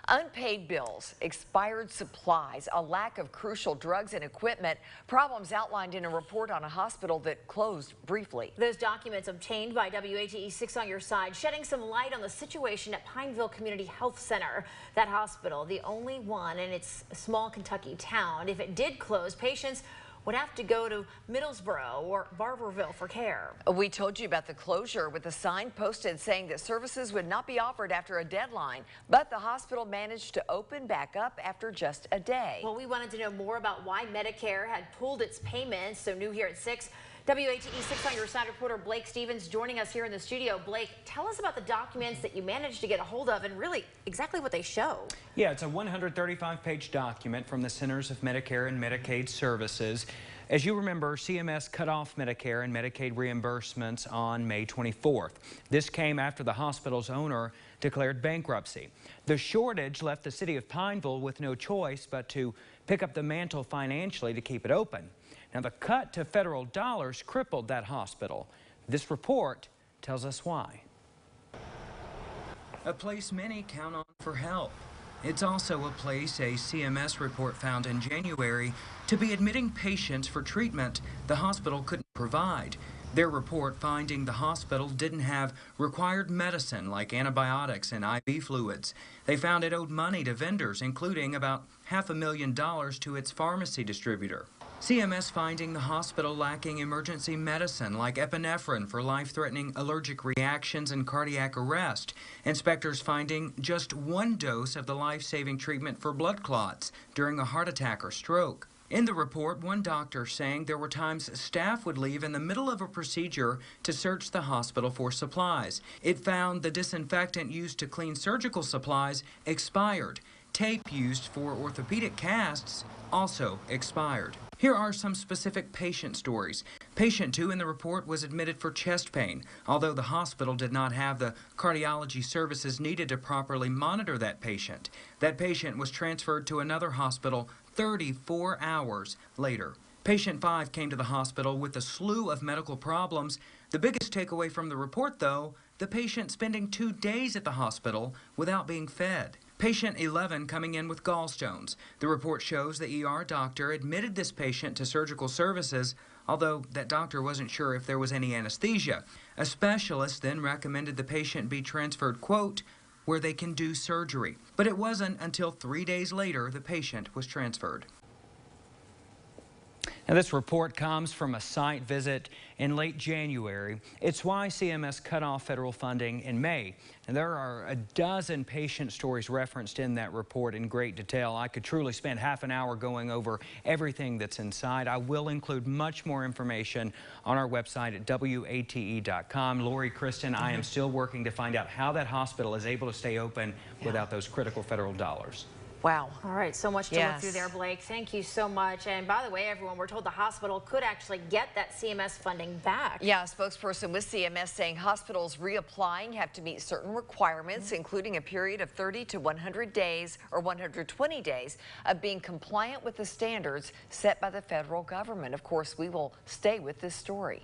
Unpaid bills, expired supplies, a lack of crucial drugs and equipment, problems outlined in a report on a hospital that closed briefly. Those documents obtained by WATE 6 on your side, shedding some light on the situation at Pineville Community Health Center. That hospital, the only one in its small Kentucky town. If it did close, patients would have to go to Middlesboro or Barberville for care. We told you about the closure with a sign posted saying that services would not be offered after a deadline, but the hospital managed to open back up after just a day. Well, we wanted to know more about why Medicare had pulled its payments. So new here at 6, WATE 6 on your side reporter Blake Stevens joining us here in the studio. Blake, tell us about the documents that you managed to get a hold of and really exactly what they show. Yeah, it's a 135-page document from the Centers of Medicare and Medicaid Services. As you remember, CMS cut off Medicare and Medicaid reimbursements on May 24th. This came after the hospital's owner declared bankruptcy. The shortage left the city of Pineville with no choice but to pick up the mantle financially to keep it open. Now, the cut to federal dollars crippled that hospital. This report tells us why. A place many count on for help. It's also a place a CMS report found in January to be admitting patients for treatment the hospital couldn't provide. Their report finding the hospital didn't have required medicine like antibiotics and IV fluids. They found it owed money to vendors, including about $500,000 to its pharmacy distributor. CMS finding the hospital lacking emergency medicine like epinephrine for life-threatening allergic reactions and cardiac arrest. Inspectors finding just one dose of the life-saving treatment for blood clots during a heart attack or stroke. In the report, one doctor saying there were times staff would leave in the middle of a procedure to search the hospital for supplies. It found the disinfectant used to clean surgical supplies expired. Tape used for orthopedic casts also expired. Here are some specific patient stories. Patient 2 in the report was admitted for chest pain, although the hospital did not have the cardiology services needed to properly monitor that patient. That patient was transferred to another hospital 34 hours later. Patient 5 came to the hospital with a slew of medical problems. The biggest takeaway from the report, though, the patient spending 2 days at the hospital without being fed. Patient 11 coming in with gallstones. The report shows the ER doctor admitted this patient to surgical services, although that doctor wasn't sure if there was any anesthesia. A specialist then recommended the patient be transferred, quote, where they can do surgery. But it wasn't until 3 days later the patient was transferred. Now, this report comes from a site visit in late January. It's why CMS cut off federal funding in May. And there are a dozen patient stories referenced in that report in great detail. I could truly spend half an hour going over everything that's inside. I will include much more information on our website at WATE.com. Lori, Kristen, I am still working to find out how that hospital is able to stay open without those critical federal dollars. Wow. All right, so much to look through there, Blake. Thank you so much. And by the way, everyone, we're told the hospital could actually get that CMS funding back. Yeah, a spokesperson with CMS saying hospitals reapplying have to meet certain requirements, including a period of 30 to 100 days or 120 days of being compliant with the standards set by the federal government. Of course, we will stay with this story.